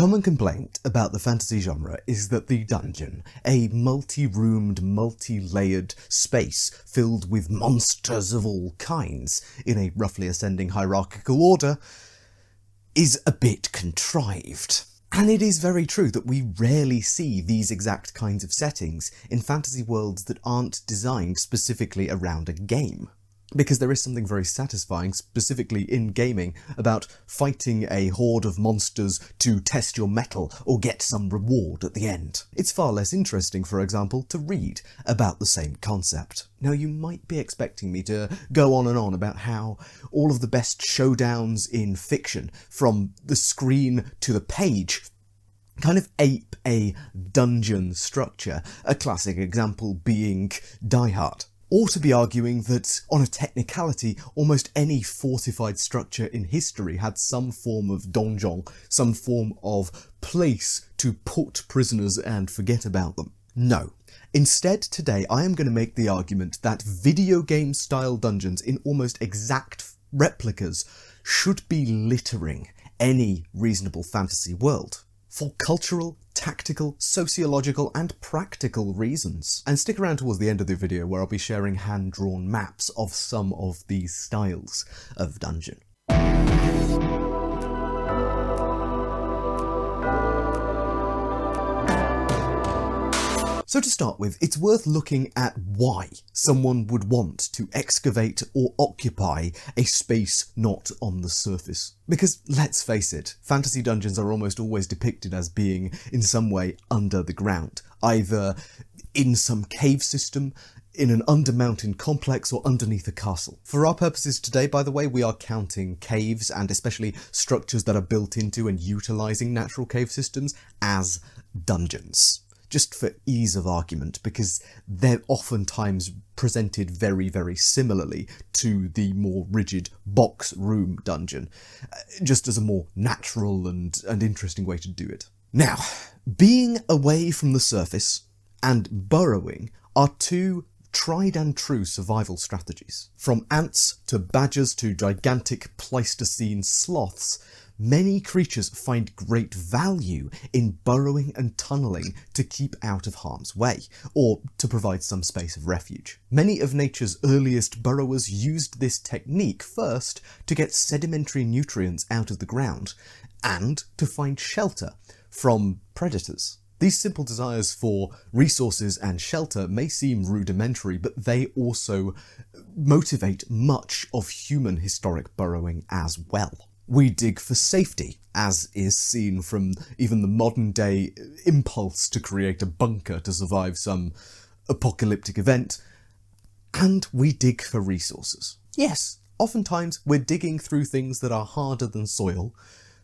common complaint about the fantasy genre is that the dungeon, a multi-roomed, multi-layered space filled with monsters of all kinds in a roughly ascending hierarchical order, is a bit contrived. And it is very true that we rarely see these exact kinds of settings in fantasy worlds that aren't designed specifically around a game. Because there is something very satisfying, specifically in gaming, about fighting a horde of monsters to test your mettle or get some reward at the end. It's far less interesting, for example, to read about the same concept. Now, you might be expecting me to go on and on about how all of the best showdowns in fiction, from the screen to the page, kind of ape a dungeon structure, a classic example being Die Hard. Or to be arguing that, on a technicality, almost any fortified structure in history had some form of donjon, some form of place to put prisoners and forget about them. No. Instead, today I am going to make the argument that video game style dungeons in almost exact replicas should be littering any reasonable fantasy world. For cultural, tactical, sociological and practical reasons. And stick around towards the end of the video where I'll be sharing hand-drawn maps of some of these styles of dungeon. So to start with, it's worth looking at why someone would want to excavate or occupy a space not on the surface. Because let's face it, fantasy dungeons are almost always depicted as being in some way under the ground, either in some cave system, in an undermountain complex, or underneath a castle. For our purposes today, by the way, we are counting caves, and especially structures that are built into and utilising natural cave systems, as dungeons. Just for ease of argument, because they're oftentimes presented very, very similarly to the more rigid box room dungeon, just as a more natural and interesting way to do it. Now, being away from the surface and burrowing are two tried and true survival strategies. From ants to badgers to gigantic Pleistocene sloths, many creatures find great value in burrowing and tunnelling to keep out of harm's way, or to provide some space of refuge. Many of nature's earliest burrowers used this technique first to get sedimentary nutrients out of the ground, and to find shelter from predators. These simple desires for resources and shelter may seem rudimentary, but they also motivate much of human historic burrowing as well. We dig for safety, as is seen from even the modern day impulse to create a bunker to survive some apocalyptic event, and we dig for resources. Yes, oftentimes we're digging through things that are harder than soil,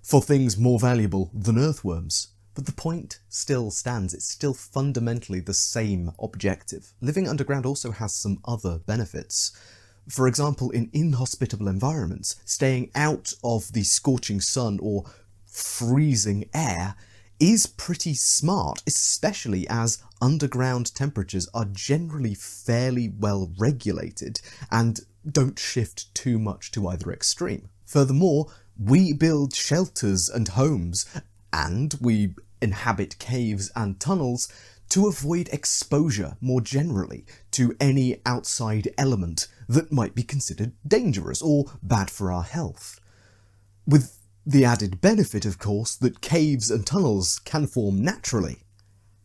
for things more valuable than earthworms. But the point still stands, it's still fundamentally the same objective. Living underground also has some other benefits. For example, in inhospitable environments, staying out of the scorching sun or freezing air is pretty smart, especially as underground temperatures are generally fairly well regulated and don't shift too much to either extreme. Furthermore, we build shelters and homes, and we inhabit caves and tunnels to avoid exposure more generally to any outside element that might be considered dangerous or bad for our health. With the added benefit, of course, that caves and tunnels can form naturally.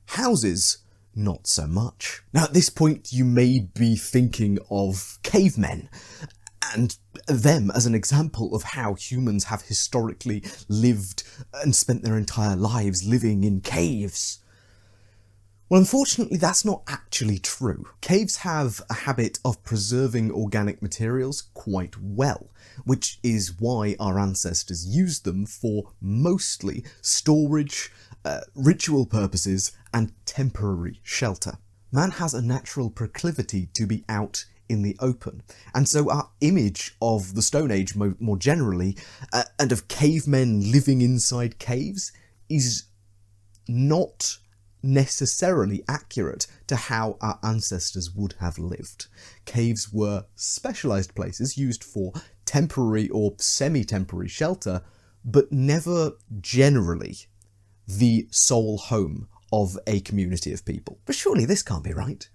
Houses, not so much. Now, at this point, you may be thinking of cavemen, and them as an example of how humans have historically lived and spent their entire lives living in caves. Well, unfortunately, that's not actually true. Caves have a habit of preserving organic materials quite well, which is why our ancestors used them for mostly storage, ritual purposes, and temporary shelter. Man has a natural proclivity to be out in the open, and so our image of the Stone Age more generally, and of cavemen living inside caves, is not necessarily accurate to how our ancestors would have lived. Caves were specialised places used for temporary or semi-temporary shelter, but never generally the sole home of a community of people. But surely this can't be right.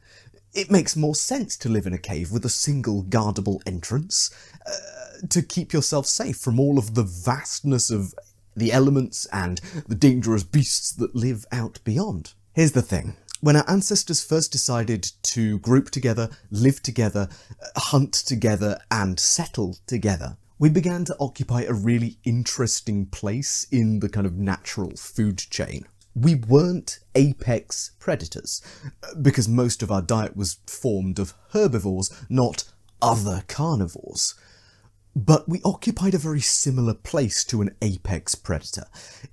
It makes more sense to live in a cave with a single guardable entrance, to keep yourself safe from all of the vastness of the elements and the dangerous beasts that live out beyond. Here's the thing. When our ancestors first decided to group together, live together, hunt together, and settle together, we began to occupy a really interesting place in the kind of natural food chain. We weren't apex predators, because most of our diet was formed of herbivores, not other carnivores. But we occupied a very similar place to an apex predator,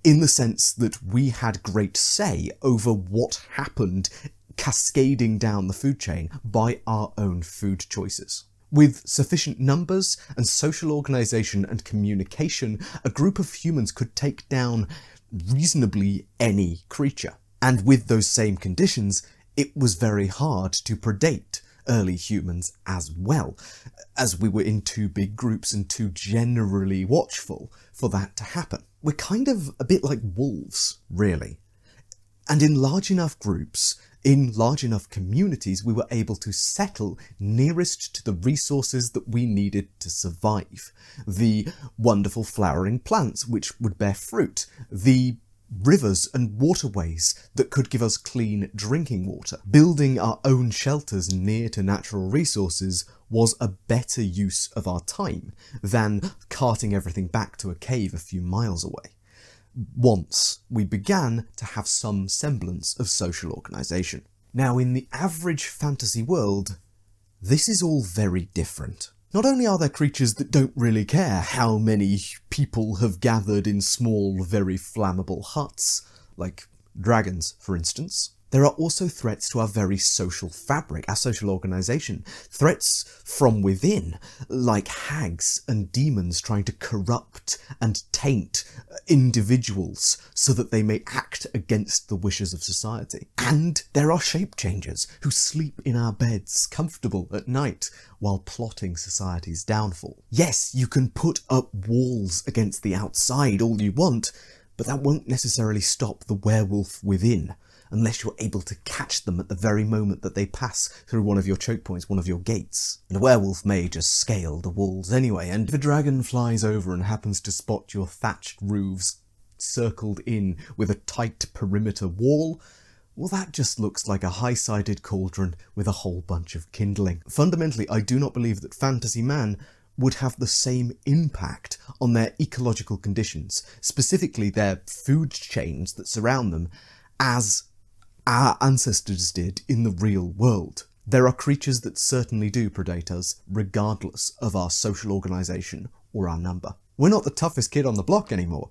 in the sense that we had great say over what happened cascading down the food chain by our own food choices. With sufficient numbers and social organisation and communication, a group of humans could take down reasonably any creature. And with those same conditions, it was very hard to predate early humans as well, as we were in too big groups and too generally watchful for that to happen. We're kind of a bit like wolves, really. And in large enough groups, in large enough communities, we were able to settle nearest to the resources that we needed to survive. The wonderful flowering plants which would bear fruit, the rivers and waterways that could give us clean drinking water. Building our own shelters near to natural resources was a better use of our time than carting everything back to a cave a few miles away, once we began to have some semblance of social organisation. Now, in the average fantasy world, this is all very different. Not only are there creatures that don't really care how many people have gathered in small, very flammable huts, like dragons, for instance, there are also threats to our very social fabric, our social organisation. Threats from within, like hags and demons trying to corrupt and taint individuals so that they may act against the wishes of society. And there are shape changers who sleep in our beds, comfortable at night, while plotting society's downfall. Yes, you can put up walls against the outside all you want, but that won't necessarily stop the werewolf within, unless you're able to catch them at the very moment that they pass through one of your choke points, one of your gates. And a werewolf may just scale the walls anyway, and if a dragon flies over and happens to spot your thatched roofs circled in with a tight perimeter wall, well, that just looks like a high-sided cauldron with a whole bunch of kindling. Fundamentally, I do not believe that fantasy man would have the same impact on their ecological conditions, specifically their food chains that surround them, as our ancestors did in the real world. There are creatures that certainly do predate us, regardless of our social organisation or our number. We're not the toughest kid on the block anymore,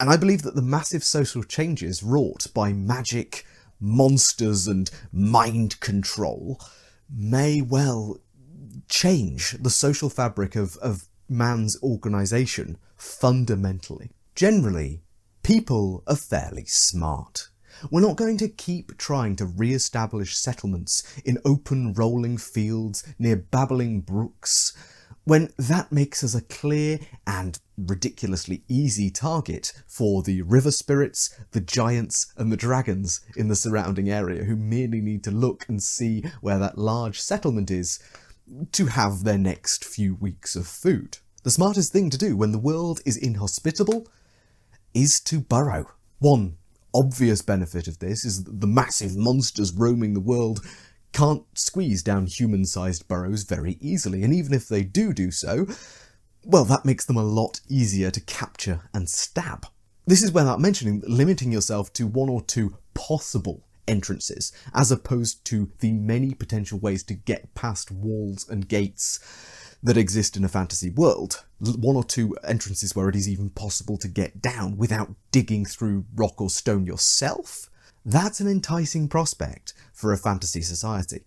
and I believe that the massive social changes wrought by magic, monsters and mind control may well change the social fabric of man's organisation fundamentally. Generally, people are fairly smart. We're not going to keep trying to re-establish settlements in open rolling fields near babbling brooks, when that makes us a clear and ridiculously easy target for the river spirits, the giants and the dragons in the surrounding area, who merely need to look and see where that large settlement is to have their next few weeks of food. The smartest thing to do when the world is inhospitable is to burrow. One obvious benefit of this is that the massive monsters roaming the world can't squeeze down human-sized burrows very easily, and even if they do so, well, that makes them a lot easier to capture and stab. This is without mentioning limiting yourself to one or two possible entrances, as opposed to the many potential ways to get past walls and gates that exist in a fantasy world. One or two entrances where it is even possible to get down without digging through rock or stone yourself. That's an enticing prospect for a fantasy society.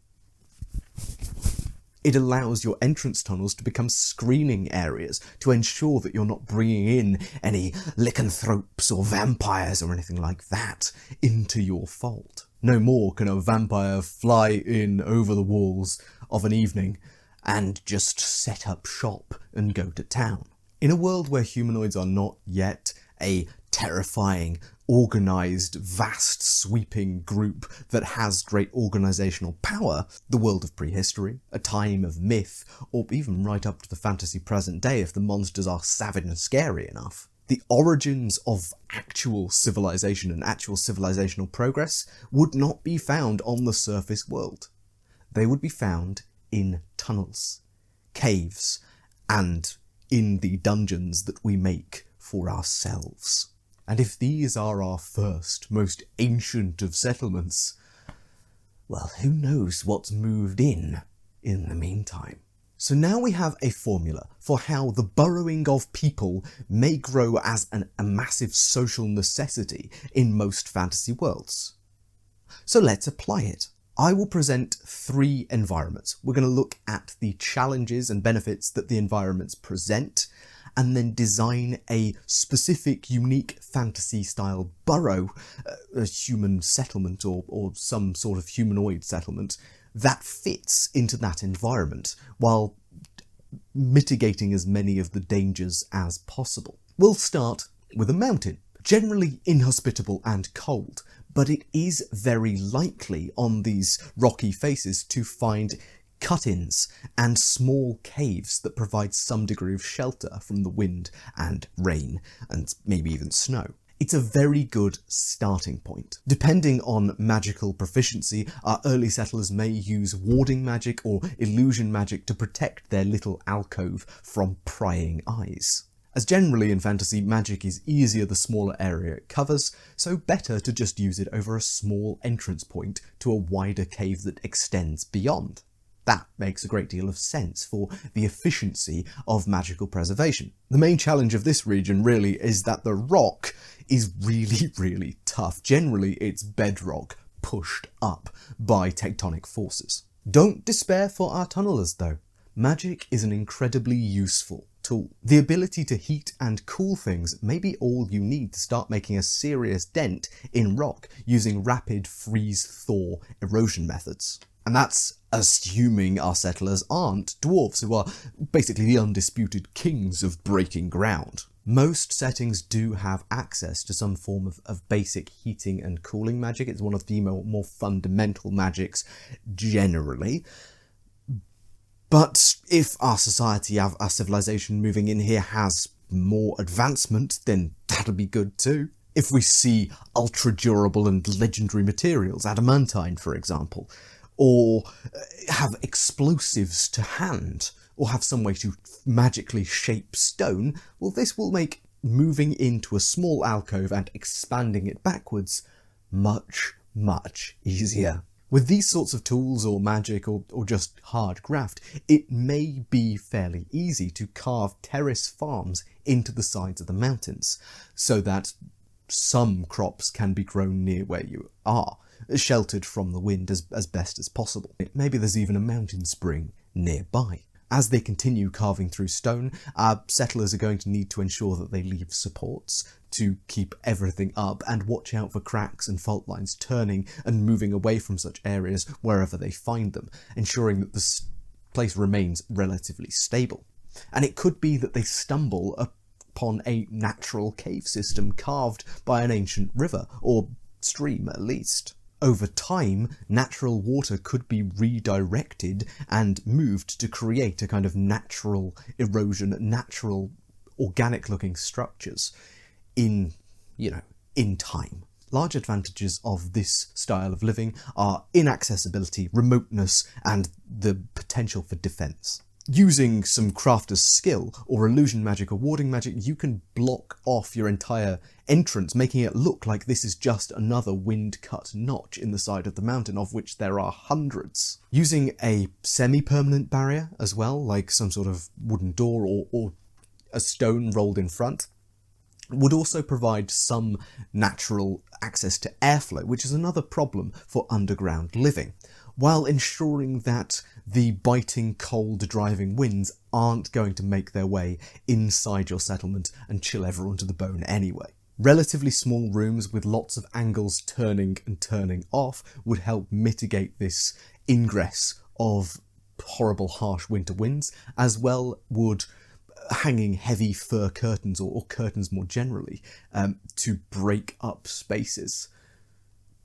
It allows your entrance tunnels to become screening areas to ensure that you're not bringing in any lycanthropes or vampires or anything like that into your fold. No more can a vampire fly in over the walls of an evening and just set up shop and go to town. In a world where humanoids are not yet a terrifying organised, vast, sweeping group that has great organisational power, the world of prehistory, a time of myth, or even right up to the fantasy present day if the monsters are savage and scary enough. The origins of actual civilization and actual civilizational progress would not be found on the surface world. They would be found in tunnels, caves, and in the dungeons that we make for ourselves. And if these are our first, most ancient of settlements, well, who knows what's moved in the meantime. So now we have a formula for how the burrowing of people may grow as a massive social necessity in most fantasy worlds. So let's apply it. I will present 3 environments. We're going to look at the challenges and benefits that the environments present, and then design a specific, unique fantasy-style burrow, a human settlement or some sort of humanoid settlement, that fits into that environment, while mitigating as many of the dangers as possible. We'll start with a mountain, generally inhospitable and cold, but it is very likely on these rocky faces to find cut-ins and small caves that provide some degree of shelter from the wind and rain and maybe even snow. It's a very good starting point. Depending on magical proficiency, our early settlers may use warding magic or illusion magic to protect their little alcove from prying eyes. As generally in fantasy, magic is easier the smaller area it covers, so better to just use it over a small entrance point to a wider cave that extends beyond. That makes a great deal of sense for the efficiency of magical preservation. The main challenge of this region really is that the rock is really tough. Generally, it's bedrock pushed up by tectonic forces. Don't despair for our tunnelers though. Magic is an incredibly useful tool. The ability to heat and cool things may be all you need to start making a serious dent in rock using rapid freeze-thaw erosion methods. And that's assuming our settlers aren't dwarves, who are basically the undisputed kings of breaking ground. Most settings do have access to some form of basic heating and cooling magic. It's one of the more fundamental magics generally. But if our society, our civilization moving in here has more advancement, then that'll be good too. If we see ultra-durable and legendary materials, adamantine for example, or have explosives to hand, or have some way to magically shape stone, well, this will make moving into a small alcove and expanding it backwards much easier. With these sorts of tools or magic or just hard graft, it may be fairly easy to carve terrace farms into the sides of the mountains, so that some crops can be grown near where you are, sheltered from the wind as best as possible. Maybe there's even a mountain spring nearby. As they continue carving through stone, our settlers are going to need to ensure that they leave supports to keep everything up and watch out for cracks and fault lines turning and moving away from such areas wherever they find them, ensuring that the place remains relatively stable. And it could be that they stumble upon a natural cave system carved by an ancient river, or stream at least. Over time, natural water could be redirected and moved to create a kind of natural erosion, natural organic-looking structures in time. Large advantages of this style of living are inaccessibility, remoteness, and the potential for defense. Using some crafter's skill or illusion magic or warding magic, you can block off your entire entrance, making it look like this is just another wind-cut notch in the side of the mountain, of which there are hundreds. Using a semi-permanent barrier as well, like some sort of wooden door or a stone rolled in front, would also provide some natural access to airflow, which is another problem for underground living, while ensuring that the biting, cold, driving winds aren't going to make their way inside your settlement and chill everyone to the bone anyway. Relatively small rooms with lots of angles turning and turning off would help mitigate this ingress of horrible, harsh winter winds, as well would hanging heavy fur curtains or curtains more generally to break up spaces,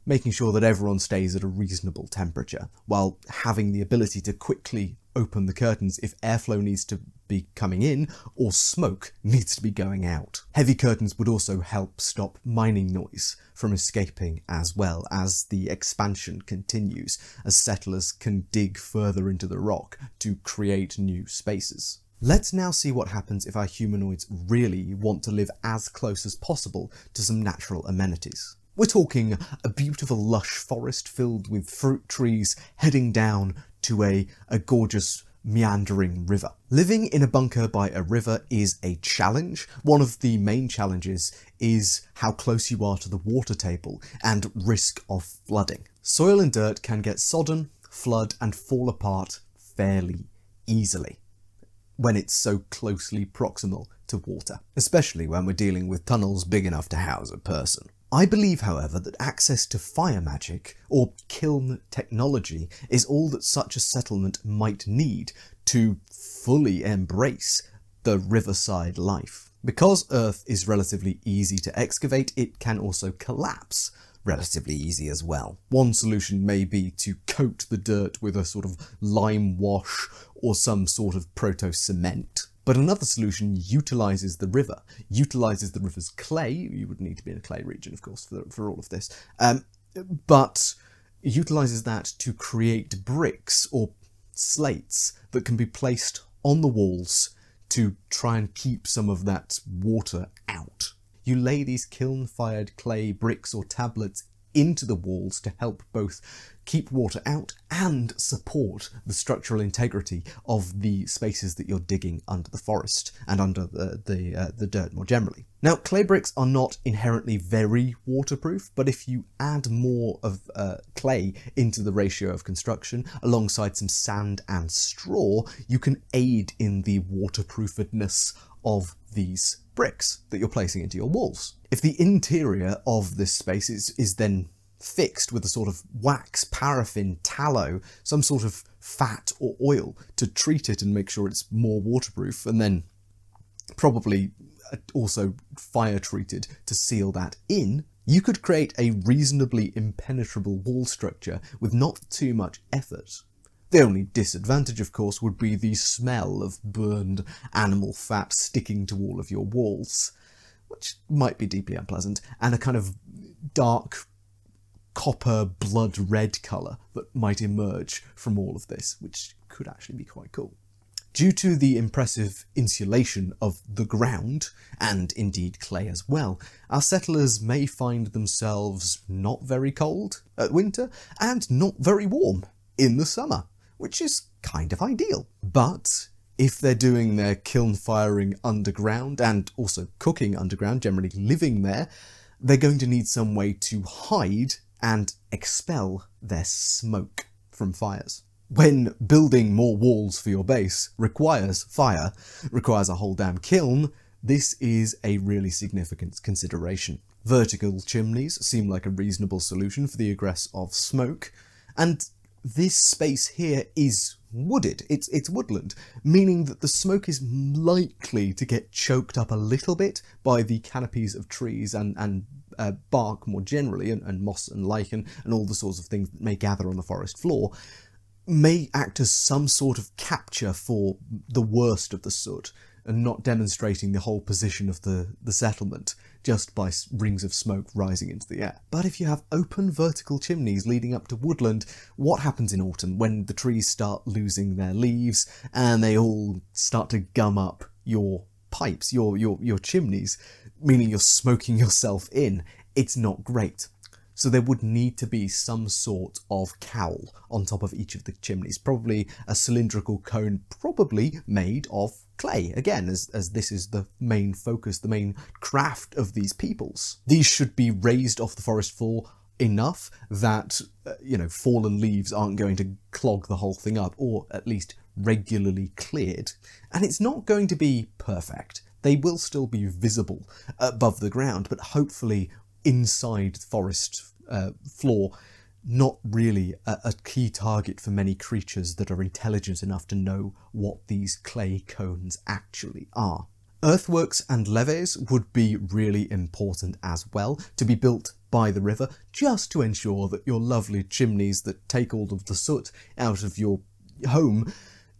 making sure that everyone stays at a reasonable temperature, while having the ability to quickly open the curtains if airflow needs to be coming in or smoke needs to be going out. Heavy curtains would also help stop mining noise from escaping, as well as the expansion continues, as settlers can dig further into the rock to create new spaces. Let's now see what happens if our humanoids really want to live as close as possible to some natural amenities. We're talking a beautiful lush forest filled with fruit trees heading down to a gorgeous meandering river. Living in a bunker by a river is a challenge. One of the main challenges is how close you are to the water table and risk of flooding. Soil and dirt can get sodden, flood and fall apart fairly easily when it's so closely proximal to water, especially when we're dealing with tunnels big enough to house a person. I believe, however, that access to fire magic or kiln technology is all that such a settlement might need to fully embrace the riverside life. Because Earth is relatively easy to excavate, it can also collapse relatively easy as well. One solution may be to coat the dirt with a sort of lime wash or some sort of proto-cement. But another solution utilises the river, utilises the river's clay. You would need to be in a clay region, of course, for all of this. But utilises that to create bricks or slates that can be placed on the walls to try and keep some of that water out. You lay these kiln-fired clay bricks or tablets into the walls to help both keep water out and support the structural integrity of the spaces that you're digging under the forest and under the dirt more generally. Now, clay bricks are not inherently very waterproof, but if you add more of clay into the ratio of construction alongside some sand and straw, you can aid in the waterproofedness of these bricks that you're placing into your walls. If the interior of this space is then fixed with a sort of wax, paraffin, tallow, some sort of fat or oil to treat it and make sure it's more waterproof, and then probably also fire treated to seal that in, you could create a reasonably impenetrable wall structure with not too much effort. The only disadvantage, of course, would be the smell of burned animal fat sticking to all of your walls, which might be deeply unpleasant, and a kind of dark copper blood red colour that might emerge from all of this, which could actually be quite cool. Due to the impressive insulation of the ground, and indeed clay as well, our settlers may find themselves not very cold at winter and not very warm in the summer, which is kind of ideal. But if they're doing their kiln firing underground and also cooking underground, generally living there, they're going to need some way to hide and expel their smoke from fires. When building more walls for your base requires fire, requires a whole damn kiln, this is a really significant consideration. Vertical chimneys seem like a reasonable solution for the egress of smoke, and this space here is wooded, it's woodland, meaning that the smoke is likely to get choked up a little bit by the canopies of trees and bark more generally, and moss and lichen and all the sorts of things that may gather on the forest floor, may act as some sort of capture for the worst of the soot and not demonstrating the whole position of the settlement just by rings of smoke rising into the air. But if you have open vertical chimneys leading up to woodland, what happens in autumn when the trees start losing their leaves and they all start to gum up your pipes, your chimneys, meaning you're smoking yourself in? It's not great. So there would need to be some sort of cowl on top of each of the chimneys, probably a cylindrical cone, probably made of clay, again, as this is the main focus, the main craft of these peoples. These should be raised off the forest floor enough that, fallen leaves aren't going to clog the whole thing up, or at least regularly cleared. And it's not going to be perfect. They will still be visible above the ground, but hopefully inside the forest floor not really a key target for many creatures that are intelligent enough to know what these clay cones actually are. Earthworks and levees would be really important as well, to be built by the river, just to ensure that your lovely chimneys that take all of the soot out of your home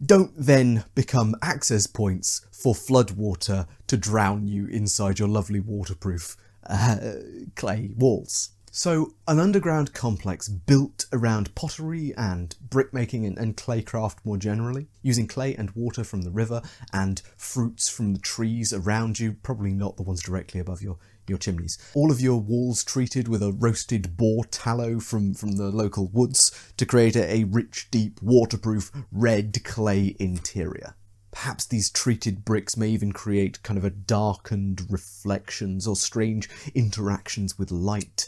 don't then become access points for floodwater to drown you inside your lovely waterproof clay walls. So an underground complex built around pottery and brickmaking and claycraft more generally, using clay and water from the river and fruits from the trees around you, probably not the ones directly above your chimneys. All of your walls treated with a roasted boar tallow from the local woods to create a rich, deep, waterproof red clay interior. Perhaps these treated bricks may even create kind of a darkened reflections or strange interactions with light,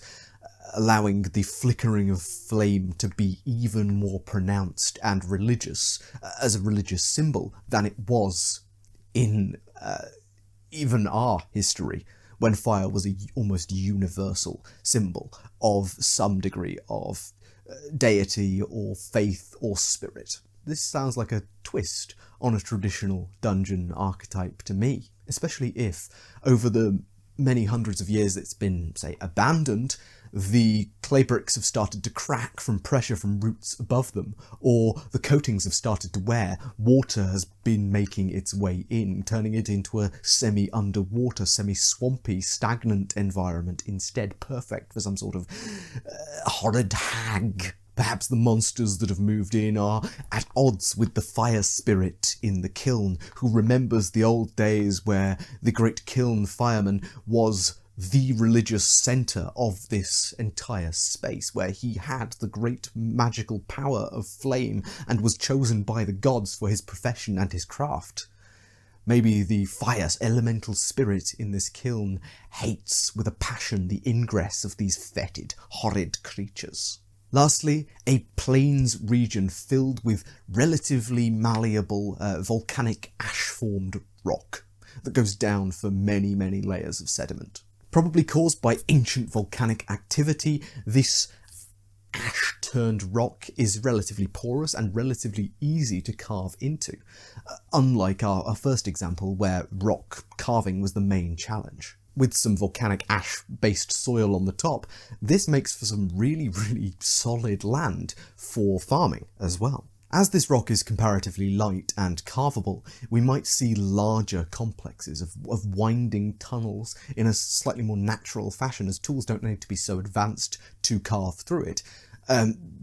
allowing the flickering of flame to be even more pronounced and religious as a religious symbol than it was in even our history, when fire was an almost universal symbol of some degree of deity or faith or spirit. This sounds like a twist on a traditional dungeon archetype to me, especially if, over the many hundreds of years it's been, say, abandoned, the clay bricks have started to crack from pressure from roots above them, or the coatings have started to wear, water has been making its way in, turning it into a semi-underwater, semi-swampy, stagnant environment instead, perfect for some sort of horrid hag. Perhaps the monsters that have moved in are at odds with the fire spirit in the kiln, who remembers the old days where the great kiln fireman was the religious centre of this entire space, where he had the great magical power of flame and was chosen by the gods for his profession and his craft. Maybe the fire elemental spirit in this kiln hates with a passion the ingress of these fetid, horrid creatures. Lastly, a plains region filled with relatively malleable volcanic ash-formed rock that goes down for many, many layers of sediment. Probably caused by ancient volcanic activity, this ash-turned rock is relatively porous and relatively easy to carve into, unlike our first example where rock carving was the main challenge. With some volcanic ash-based soil on the top, this makes for some really, really solid land for farming as well. As this rock is comparatively light and carvable, we might see larger complexes of winding tunnels in a slightly more natural fashion, as tools don't need to be so advanced to carve through it,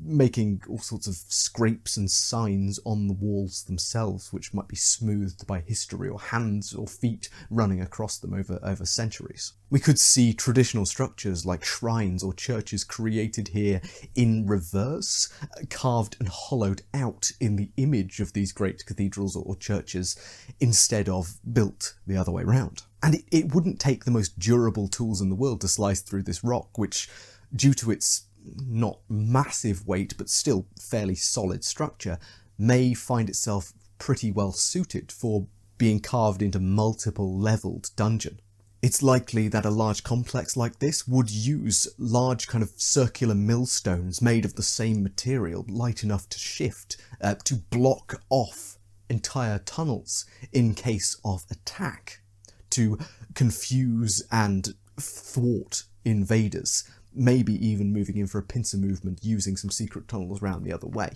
making all sorts of scrapes and signs on the walls themselves, which might be smoothed by history or hands or feet running across them over centuries. We could see traditional structures like shrines or churches created here in reverse, carved and hollowed out in the image of these great cathedrals or churches, instead of built the other way around. And it wouldn't take the most durable tools in the world to slice through this rock, which, due to its not massive weight but still fairly solid structure, may find itself pretty well suited for being carved into multiple levelled dungeon. It's likely that a large complex like this would use large kind of circular millstones made of the same material, light enough to shift, to block off entire tunnels in case of attack, to confuse and thwart invaders, maybe even moving in for a pincer movement using some secret tunnels round the other way.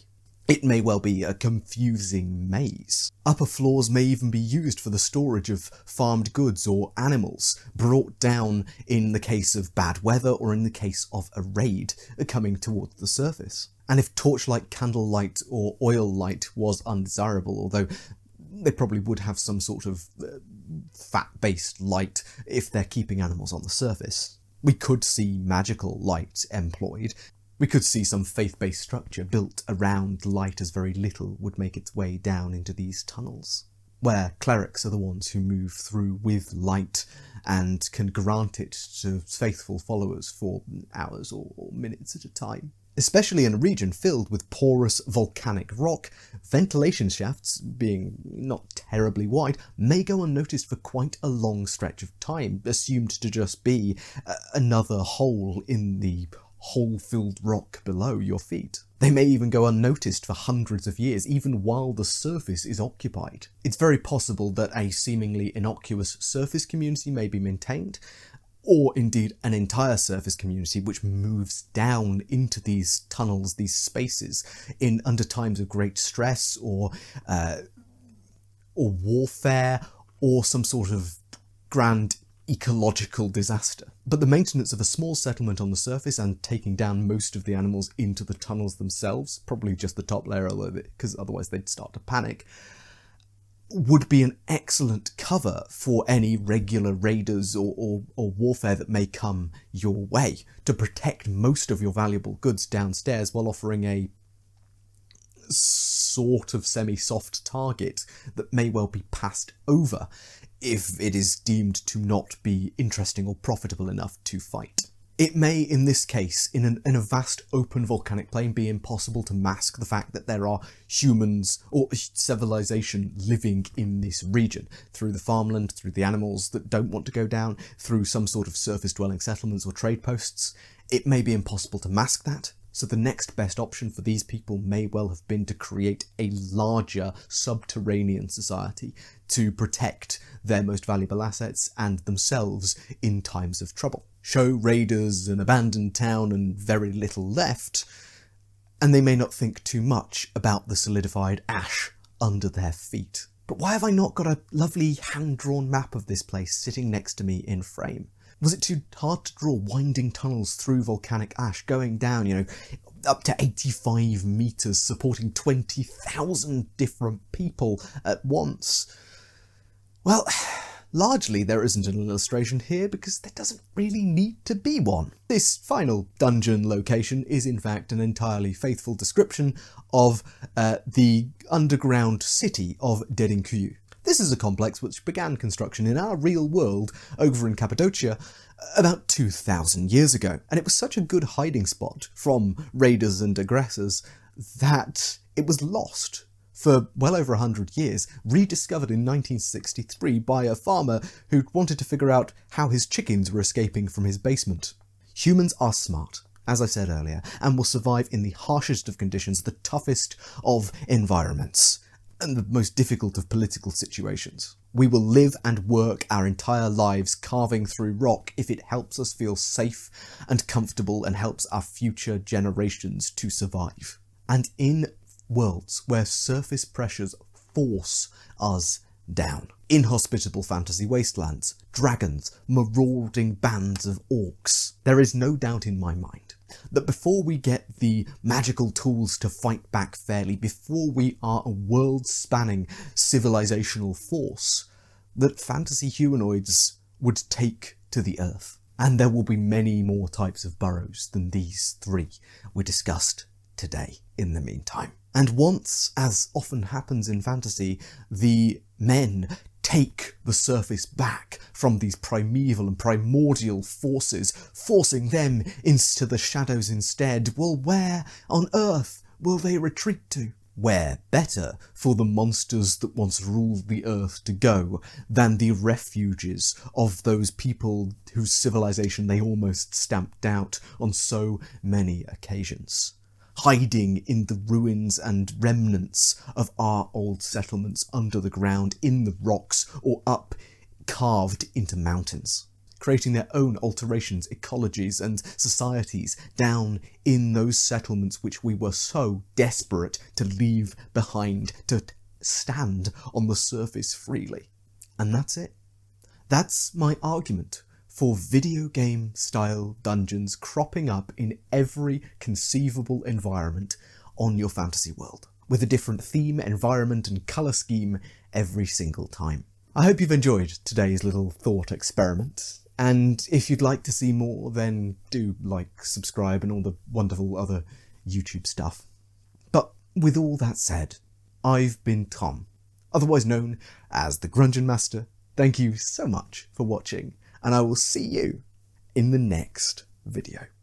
It may well be a confusing maze. Upper floors may even be used for the storage of farmed goods or animals, brought down in the case of bad weather or in the case of a raid coming towards the surface. And if torchlight, candlelight or oil light was undesirable, although they probably would have some sort of fat-based light if they're keeping animals on the surface, we could see magical light employed. We could see some faith-based structure built around light, as very little would make its way down into these tunnels, where clerics are the ones who move through with light and can grant it to faithful followers for hours or minutes at a time. Especially in a region filled with porous volcanic rock, ventilation shafts, being not terribly wide, may go unnoticed for quite a long stretch of time, assumed to just be another hole in the hole-filled rock below your feet. They may even go unnoticed for hundreds of years, even while the surface is occupied. It's very possible that a seemingly innocuous surface community may be maintained, or indeed an entire surface community which moves down into these tunnels, these spaces, under times of great stress or warfare, or some sort of grand ecological disaster. But the maintenance of a small settlement on the surface and taking down most of the animals into the tunnels themselves, probably just the top layer of it, because otherwise they'd start to panic, would be an excellent cover for any regular raiders or warfare that may come your way, to protect most of your valuable goods downstairs while offering a sort of semi-soft target that may well be passed over if it is deemed to not be interesting or profitable enough to fight. It may, in this case, in a vast open volcanic plain, be impossible to mask the fact that there are humans or civilization living in this region, through the farmland, through the animals that don't want to go down, through some sort of surface-dwelling settlements or trade posts. It may be impossible to mask that. So the next best option for these people may well have been to create a larger subterranean society to protect their most valuable assets and themselves in times of trouble. Show raiders an abandoned town and very little left, and they may not think too much about the solidified ash under their feet. But why have I not got a lovely hand-drawn map of this place sitting next to me in frame? Was it too hard to draw winding tunnels through volcanic ash, going down, up to 85 meters, supporting 20,000 different people at once? Well, largely there isn't an illustration here because there doesn't really need to be one. This final dungeon location is in fact an entirely faithful description of the underground city of Dedinkuyu. This is a complex which began construction in our real world over in Cappadocia about 2,000 years ago, and it was such a good hiding spot from raiders and aggressors that it was lost for well over 100 years, rediscovered in 1963 by a farmer who wanted to figure out how his chickens were escaping from his basement. Humans are smart, as I said earlier, and will survive in the harshest of conditions, the toughest of environments, and the most difficult of political situations. We will live and work our entire lives carving through rock if it helps us feel safe and comfortable and helps our future generations to survive. And in worlds where surface pressures force us down, inhospitable fantasy wastelands, dragons, marauding bands of orcs, there is no doubt in my mind that before we get the magical tools to fight back fairly, before we are a world-spanning civilizational force, that fantasy humanoids would take to the earth. And there will be many more types of burrows than these three we discussed today in the meantime. And once, as often happens in fantasy, the men take the surface back from these primeval and primordial forces, forcing them into the shadows instead, well, where on earth will they retreat to? Where better for the monsters that once ruled the earth to go than the refuges of those people whose civilization they almost stamped out on so many occasions? Hiding in the ruins and remnants of our old settlements under the ground, in the rocks, or up carved into mountains. Creating their own alterations, ecologies and societies down in those settlements which we were so desperate to leave behind, to stand on the surface freely. And that's it. That's my argument for video game style dungeons cropping up in every conceivable environment on your fantasy world, with a different theme, environment and colour scheme every single time. I hope you've enjoyed today's little thought experiment, and if you'd like to see more, then do like, subscribe and all the wonderful other YouTube stuff. But with all that said, I've been Tom, otherwise known as the Grungeon Master. Thank you so much for watching, and I will see you in the next video.